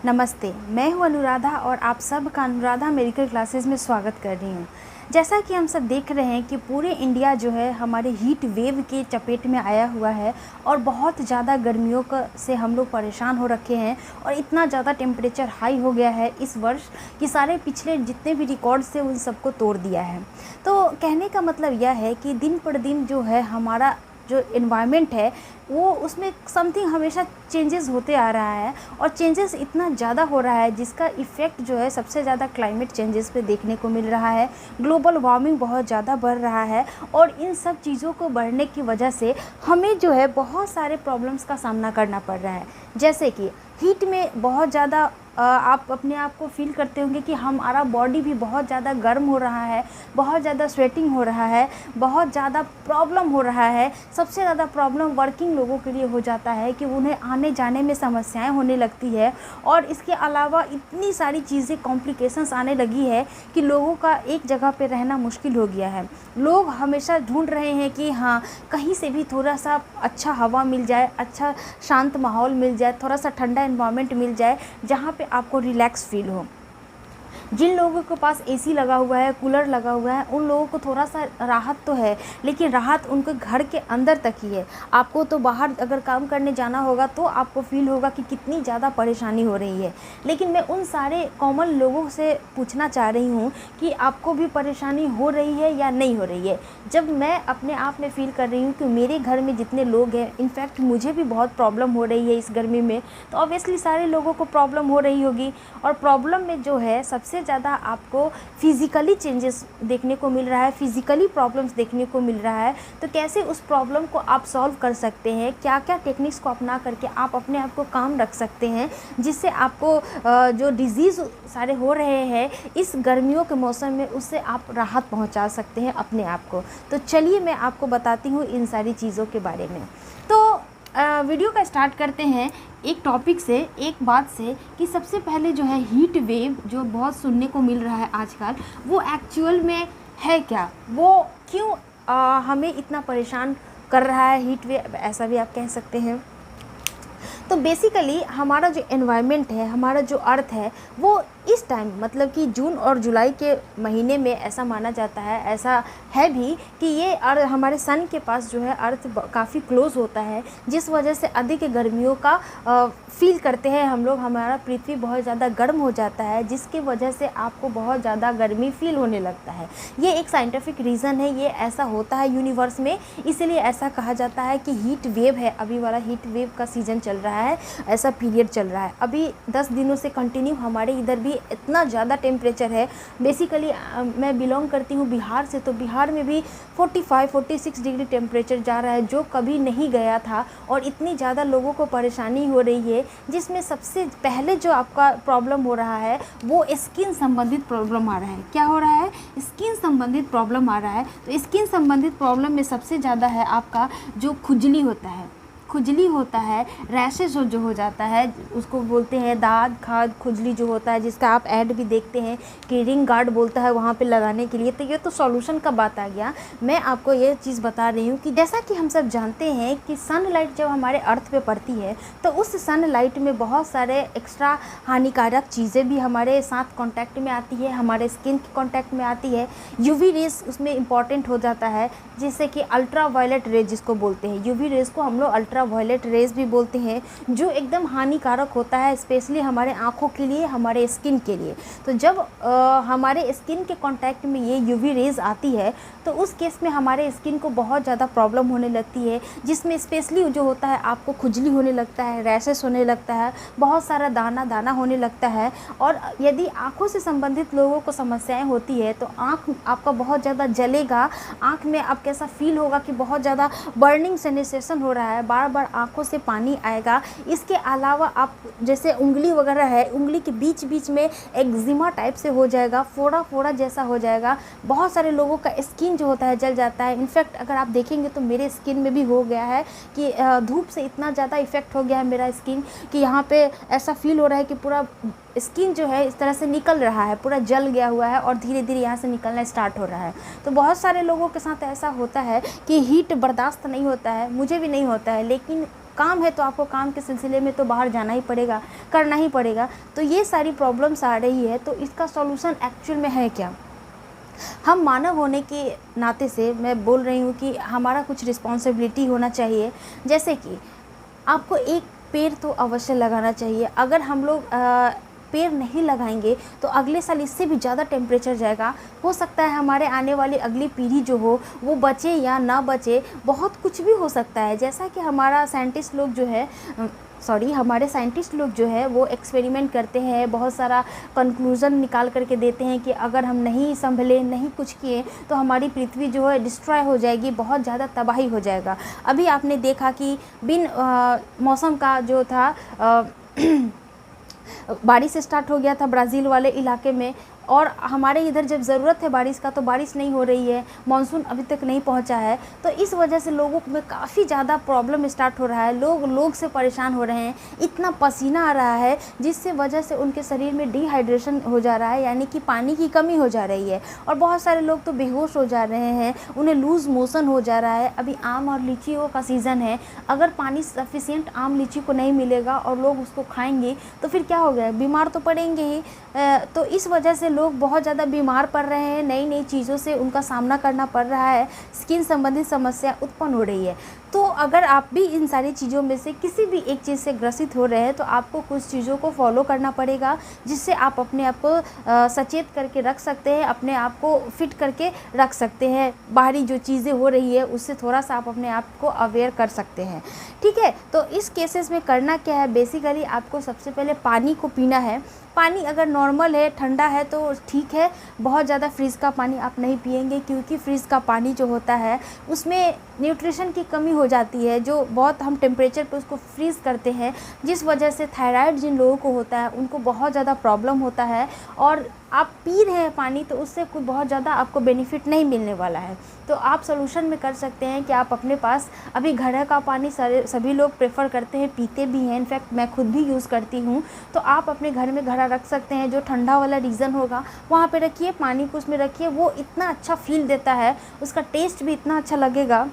नमस्ते, मैं हूँ अनुराधा और आप सब का अनुराधा मेडिकल क्लासेस में स्वागत कर रही हूँ। जैसा कि हम सब देख रहे हैं कि पूरे इंडिया जो है हमारे हीट वेव के चपेट में आया हुआ है और बहुत ज़्यादा गर्मियों से हम लोग परेशान हो रखे हैं और इतना ज़्यादा टेम्परेचर हाई हो गया है इस वर्ष कि सारे पिछले जितने भी रिकॉर्ड्स थे उन सबको तोड़ दिया है। तो कहने का मतलब यह है कि दिन पर दिन जो है हमारा जो एनवायरनमेंट है वो उसमें समथिंग हमेशा चेंजेस होते आ रहा है और चेंजेस इतना ज़्यादा हो रहा है जिसका इफ़ेक्ट जो है सबसे ज़्यादा क्लाइमेट चेंजेस पे देखने को मिल रहा है। ग्लोबल वार्मिंग बहुत ज़्यादा बढ़ रहा है और इन सब चीज़ों को बढ़ने की वजह से हमें जो है बहुत सारे प्रॉब्लम्स का सामना करना पड़ रहा है। जैसे कि हीट में बहुत ज़्यादा आप अपने आप को फील करते होंगे कि हमारा बॉडी भी बहुत ज़्यादा गर्म हो रहा है, बहुत ज़्यादा स्वेटिंग हो रहा है, बहुत ज़्यादा प्रॉब्लम हो रहा है। सबसे ज़्यादा प्रॉब्लम वर्किंग लोगों के लिए हो जाता है कि उन्हें आने जाने में समस्याएं होने लगती है और इसके अलावा इतनी सारी चीज़ें कॉम्प्लिकेशंस आने लगी है कि लोगों का एक जगह पे रहना मुश्किल हो गया है। लोग हमेशा ढूंढ रहे हैं कि हाँ, कहीं से भी थोड़ा सा अच्छा हवा मिल जाए, अच्छा शांत माहौल मिल जाए, थोड़ा सा ठंडा एनवायरनमेंट मिल जाए जहाँ पे आपको रिलैक्स फील हो। जिन लोगों के पास एसी लगा हुआ है, कूलर लगा हुआ है, उन लोगों को थोड़ा सा राहत तो है, लेकिन राहत उनके घर के अंदर तक ही है। आपको तो बाहर अगर काम करने जाना होगा तो आपको फील होगा कि कितनी ज़्यादा परेशानी हो रही है। लेकिन मैं उन सारे कॉमन लोगों से पूछना चाह रही हूँ कि आपको भी परेशानी हो रही है या नहीं हो रही है। जब मैं अपने आप में फ़ील कर रही हूँ कि मेरे घर में जितने लोग हैं, इनफैक्ट मुझे भी बहुत प्रॉब्लम हो रही है इस गर्मी में, तो ऑब्वियसली सारे लोगों को प्रॉब्लम हो रही होगी। और प्रॉब्लम में जो है सबसे ज़्यादा आपको फिज़िकली चेंजेस देखने को मिल रहा है, फिज़िकली प्रॉब्लम्स देखने को मिल रहा है। तो कैसे उस प्रॉब्लम को आप सॉल्व कर सकते हैं, क्या क्या टेक्निक्स को अपना करके आप अपने आप को काम रख सकते हैं जिससे आपको जो डिज़ीज़ सारे हो रहे हैं इस गर्मियों के मौसम में उससे आप राहत पहुंचा सकते हैं अपने आप को। तो चलिए मैं आपको बताती हूँ इन सारी चीज़ों के बारे में। तो वीडियो का स्टार्ट करते हैं एक टॉपिक से, एक बात से कि सबसे पहले जो है हीट वेव जो बहुत सुनने को मिल रहा है आजकल, वो एक्चुअल में है क्या, वो क्यों हमें इतना परेशान कर रहा है हीट वेव, ऐसा भी आप कह सकते हैं। तो बेसिकली हमारा जो एनवायरनमेंट है, हमारा जो अर्थ है, वो इस टाइम मतलब कि जून और जुलाई के महीने में ऐसा माना जाता है, ऐसा है भी कि ये हमारे सन के पास जो है अर्थ काफ़ी क्लोज होता है, जिस वजह से अधिक गर्मियों का फील करते हैं हम लोग। हमारा पृथ्वी बहुत ज़्यादा गर्म हो जाता है जिसकी वजह से आपको बहुत ज़्यादा गर्मी फील होने लगता है। ये एक साइंटिफिक रीज़न है, ये ऐसा होता है यूनिवर्स में, इसलिए ऐसा कहा जाता है कि हीट वेव है। अभी वाला हीट वेव का सीज़न चल रहा है, ऐसा पीरियड चल रहा है। अभी 10 दिनों से कंटिन्यू हमारे इधर भी इतना ज़्यादा टेम्परेचर है। बेसिकली मैं बिलोंग करती हूँ बिहार से, तो बिहार में भी 45-46 डिग्री टेम्परेचर जा रहा है जो कभी नहीं गया था और इतनी ज़्यादा लोगों को परेशानी हो रही है, जिसमें सबसे पहले जो आपका प्रॉब्लम हो रहा है वो स्किन संबंधित प्रॉब्लम आ रहा है। क्या हो रहा है? स्किन संबंधित प्रॉब्लम आ रहा है। तो स्किन संबंधित प्रॉब्लम में सबसे ज़्यादा है आपका जो खुजली होता है, खुजली होता है, रैशेज जो हो जाता है, उसको बोलते हैं दाद खाद खुजली जो होता है, जिसका आप ऐड भी देखते हैं कि रिंग गार्ड बोलता है वहाँ पे लगाने के लिए। तो ये तो सॉल्यूशन का बात आ गया। मैं आपको ये चीज़ बता रही हूँ कि जैसा कि हम सब जानते हैं कि सनलाइट जब हमारे अर्थ पे पड़ती है तो उस सनलाइट में बहुत सारे एक्स्ट्रा हानिकारक चीज़ें भी हमारे साथ कॉन्टैक्ट में आती है, हमारे स्किन के कॉन्टैक्ट में आती है। यूवी रेज उसमें इंपॉर्टेंट हो जाता है, जिससे कि अल्ट्रा वायलेट रेज जिसको बोलते हैं, यूवी रेज को हम लोग अल्ट्रा वायलेट रेज भी बोलते हैं, जो एकदम हानिकारक होता है स्पेशली हमारे आँखों के लिए, हमारे स्किन के लिए। तो जब हमारे स्किन के कांटेक्ट में ये यूवी रेज आती है तो उस केस में हमारे स्किन को बहुत ज़्यादा प्रॉब्लम होने लगती है, जिसमें स्पेशली जो होता है आपको खुजली होने लगता है, रैशेस होने लगता है, बहुत सारा दाना दाना होने लगता है। और यदि आँखों से संबंधित लोगों को समस्याएँ होती है तो आँख आपका बहुत ज़्यादा जलेगा, आँख में आप कैसा फील होगा कि बहुत ज़्यादा बर्निंग सेंसेशन हो रहा है, बार बार आँखों से पानी आएगा। इसके अलावा आप जैसे उंगली वगैरह है, उंगली के बीच बीच में एक्जिमा टाइप से हो जाएगा, फोड़ा फोड़ा जैसा हो जाएगा। बहुत सारे लोगों का स्किन जो होता है जल जाता है। इनफैक्ट अगर आप देखेंगे तो मेरे स्किन में भी हो गया है कि धूप से इतना ज़्यादा इफ़ेक्ट हो गया है मेरा स्किन कि यहाँ पे ऐसा फील हो रहा है कि पूरा स्किन जो है इस तरह से निकल रहा है, पूरा जल गया हुआ है और धीरे धीरे यहाँ से निकलना स्टार्ट हो रहा है। तो बहुत सारे लोगों के साथ ऐसा होता है कि हीट बर्दाश्त नहीं होता है, मुझे भी नहीं होता है, लेकिन काम है तो आपको काम के सिलसिले में तो बाहर जाना ही पड़ेगा, करना ही पड़ेगा। तो ये सारी प्रॉब्लम्स आ रही है, तो इसका सॉल्यूशन एक्चुअल में है क्या? हम मानव होने के नाते से मैं बोल रही हूँ कि हमारा कुछ रिस्पॉन्सिबिलिटी होना चाहिए। जैसे कि आपको एक पेड़ तो अवश्य लगाना चाहिए। अगर हम लोग पेड़ नहीं लगाएंगे तो अगले साल इससे भी ज़्यादा टेम्परेचर जाएगा। हो सकता है हमारे आने वाली अगली पीढ़ी जो हो वो बचे या ना बचे, बहुत कुछ भी हो सकता है। जैसा कि हमारे साइंटिस्ट लोग जो है वो एक्सपेरिमेंट करते हैं, बहुत सारा कंक्लूज़न निकाल करके देते हैं कि अगर हम नहीं संभले, नहीं कुछ किए तो हमारी पृथ्वी जो है डिस्ट्रॉय हो जाएगी, बहुत ज़्यादा तबाही हो जाएगा। अभी आपने देखा कि बिन मौसम का जो था बारिश स्टार्ट हो गया था ब्राज़ील वाले इलाके में, और हमारे इधर जब ज़रूरत है बारिश का तो बारिश नहीं हो रही है, मानसून अभी तक नहीं पहुंचा है। तो इस वजह से लोगों में काफ़ी ज़्यादा प्रॉब्लम स्टार्ट हो रहा है, लोग से परेशान हो रहे हैं, इतना पसीना आ रहा है जिससे वजह से उनके शरीर में डिहाइड्रेशन हो जा रहा है, यानी कि पानी की कमी हो जा रही है। और बहुत सारे लोग तो बेहोश हो जा रहे हैं, उन्हें लूज़ मोशन हो जा रहा है। अभी आम और लीचियों का सीज़न है, अगर पानी सफिशिएंट आम लीची को नहीं मिलेगा और लोग उसको खाएंगे तो फिर क्या हो गया, बीमार तो पड़ेंगे ही। तो इस वजह से लोग बहुत ज़्यादा बीमार पड़ रहे हैं, नई नई चीज़ों से उनका सामना करना पड़ रहा है, स्किन संबंधित समस्या उत्पन्न हो रही है। तो अगर आप भी इन सारी चीज़ों में से किसी भी एक चीज़ से ग्रसित हो रहे हैं तो आपको कुछ चीज़ों को फॉलो करना पड़ेगा, जिससे आप अपने आप को सचेत करके रख सकते हैं, अपने आप को फिट करके रख सकते हैं। बाहरी जो चीज़ें हो रही है उससे थोड़ा सा आप अपने आप को अवेयर कर सकते हैं, ठीक है। तो इस केसेस में करना क्या है, बेसिकली आपको सबसे पहले पानी को पीना है। पानी अगर नॉर्मल है, ठंडा है तो ठीक है, बहुत ज़्यादा फ्रिज का पानी आप नहीं पिएंगे, क्योंकि फ्रिज का पानी जो होता है उसमें न्यूट्रिशन की कमी हो जाती है, जो बहुत हम टेम्परेचर पे उसको फ्रीज़ करते हैं, जिस वजह से थायराइड जिन लोगों को होता है उनको बहुत ज़्यादा प्रॉब्लम होता है। और आप पी रहे हैं पानी तो उससे कोई बहुत ज़्यादा आपको बेनिफिट नहीं मिलने वाला है। तो आप सोल्यूशन में कर सकते हैं कि आप अपने पास अभी घर का पानी सभी लोग प्रेफर करते हैं, पीते भी हैं, इनफैक्ट मैं खुद भी यूज़ करती हूँ। तो आप अपने घर में घड़ा रख सकते हैं, जो ठंडा वाला रीज़न होगा वहाँ पे रखिए, पानी को उसमें रखिए, वो इतना अच्छा फील देता है, उसका टेस्ट भी इतना अच्छा लगेगा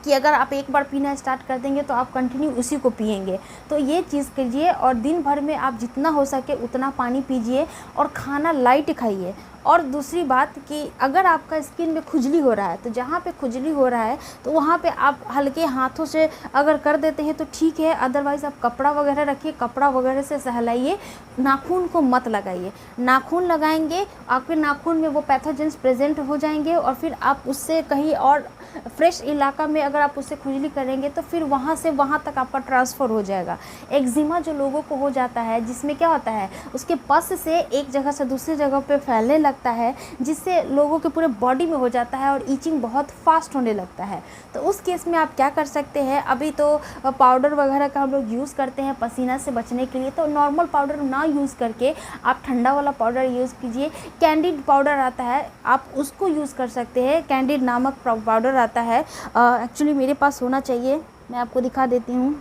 कि अगर आप एक बार पीना स्टार्ट कर देंगे तो आप कंटिन्यू उसी को पिएंगे। तो ये चीज़ कीजिए, और दिन भर में आप जितना हो सके उतना पानी पीजिए और खाना लाइट खाइए। और दूसरी बात कि अगर आपका स्किन में खुजली हो रहा है तो जहाँ पे खुजली हो रहा है तो वहाँ पे आप हल्के हाथों से अगर कर देते हैं तो ठीक है, अदरवाइज़ आप कपड़ा वगैरह रखिए, कपड़ा वगैरह से सहलाइए, नाखून को मत लगाइए। नाखून लगाएंगे आपके नाखून में वो पैथोजेंस प्रेजेंट हो जाएंगे, और फिर आप उससे कहीं और फ्रेश इलाका में अगर आप उससे खुजली करेंगे तो फिर वहाँ से वहाँ तक आपका ट्रांसफ़र हो जाएगा। एक्जिमा जो लोगों को हो जाता है, जिसमें क्या होता है उसके पस से एक जगह से दूसरी जगह पे फैलने लगता है, जिससे लोगों के पूरे बॉडी में हो जाता है और ईचिंग बहुत फास्ट होने लगता है। तो उस केस में आप क्या कर सकते हैं, अभी तो पाउडर वगैरह का हम लोग यूज़ करते हैं पसीना से बचने के लिए, तो नॉर्मल पाउडर ना यूज़ करके आप ठंडा वाला पाउडर यूज़ कीजिए। कैंडिड पाउडर आता है, आप उसको यूज़ कर सकते हैं, कैंडिड नामक पाउडर आता है। एक्चुअली मेरे पास होना चाहिए, मैं आपको दिखा देती हूँ।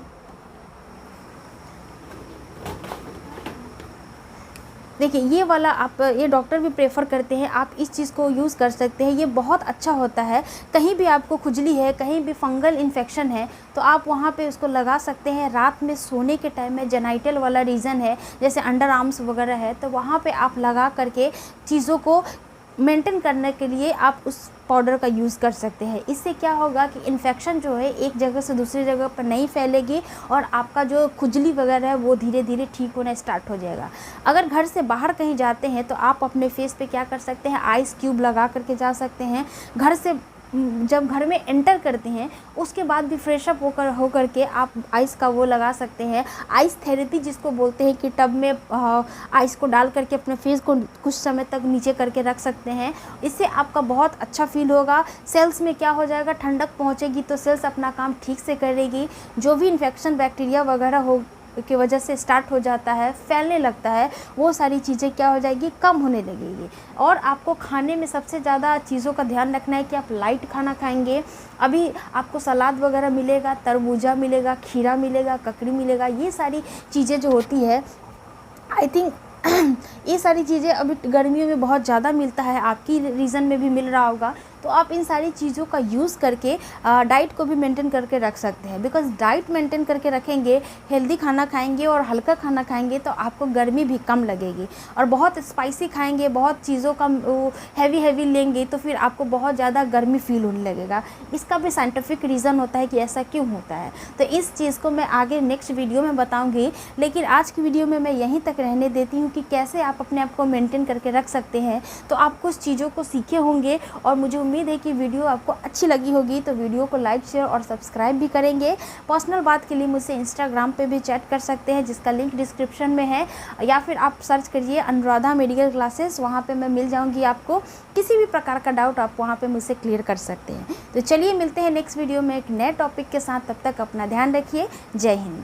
देखिए ये वाला आप, ये डॉक्टर भी प्रेफर करते हैं, आप इस चीज़ को यूज़ कर सकते हैं, ये बहुत अच्छा होता है। कहीं भी आपको खुजली है, कहीं भी फंगल इन्फेक्शन है तो आप वहाँ पे उसको लगा सकते हैं। रात में सोने के टाइम में जेनाइटल वाला रीज़न है, जैसे अंडर आर्म्स वगैरह है, तो वहाँ पे आप लगा करके चीज़ों को मेंटेन करने के लिए आप उस पाउडर का यूज़ कर सकते हैं। इससे क्या होगा कि इन्फेक्शन जो है एक जगह से दूसरी जगह पर नहीं फैलेगी और आपका जो खुजली वगैरह है वो धीरे धीरे ठीक होना स्टार्ट हो जाएगा। अगर घर से बाहर कहीं जाते हैं तो आप अपने फेस पे क्या कर सकते हैं, आइस क्यूब लगा करके जा सकते हैं। घर से जब घर में एंटर करते हैं उसके बाद भी फ्रेशअप होकर के आप आइस का वो लगा सकते हैं, आइस थेरेपी जिसको बोलते हैं, कि टब में आइस को डाल करके अपने फेस को कुछ समय तक नीचे करके रख सकते हैं। इससे आपका बहुत अच्छा फील होगा। सेल्स में क्या हो जाएगा, ठंडक पहुंचेगी तो सेल्स अपना काम ठीक से करेगी। जो भी इन्फेक्शन बैक्टीरिया वगैरह हो की वजह से स्टार्ट हो जाता है, फैलने लगता है, वो सारी चीज़ें क्या हो जाएगी, कम होने लगेगी। और आपको खाने में सबसे ज़्यादा चीज़ों का ध्यान रखना है कि आप लाइट खाना खाएंगे। अभी आपको सलाद वगैरह मिलेगा, तरबूजा मिलेगा, खीरा मिलेगा, ककड़ी मिलेगा, ये सारी चीज़ें जो होती है, आई थिंक ये सारी चीज़ें अभी गर्मियों में बहुत ज़्यादा मिलता है, आपकी रीजन में भी मिल रहा होगा। तो आप इन सारी चीज़ों का यूज़ करके डाइट को भी मेंटेन करके रख सकते हैं। बिकॉज़ डाइट मेंटेन करके रखेंगे, हेल्दी खाना खाएंगे और हल्का खाना खाएंगे तो आपको गर्मी भी कम लगेगी। और बहुत स्पाइसी खाएंगे, बहुत चीज़ों का हैवी लेंगे तो फिर आपको बहुत ज़्यादा गर्मी फील होने लगेगा। इसका भी साइंटिफिक रीज़न होता है कि ऐसा क्यों होता है। तो इस चीज़ को मैं आगे नेक्स्ट वीडियो में बताऊँगी, लेकिन आज की वीडियो में मैं यहीं तक रहने देती हूँ कि कैसे आप अपने आप को मेंटेन करके रख सकते हैं। तो आप कुछ चीज़ों को सीखे होंगे और मुझे उम्मीद है कि वीडियो आपको अच्छी लगी होगी। तो वीडियो को लाइक, शेयर और सब्सक्राइब भी करेंगे। पर्सनल बात के लिए मुझसे इंस्टाग्राम पे भी चैट कर सकते हैं, जिसका लिंक डिस्क्रिप्शन में है, या फिर आप सर्च करिए अनुराधा मेडिकल क्लासेस, वहाँ पे मैं मिल जाऊँगी आपको। किसी भी प्रकार का डाउट आप वहाँ पे मुझसे क्लियर कर सकते हैं। तो चलिए मिलते हैं नेक्स्ट वीडियो में एक नए टॉपिक के साथ। तब तक अपना ध्यान रखिए। जय हिंद।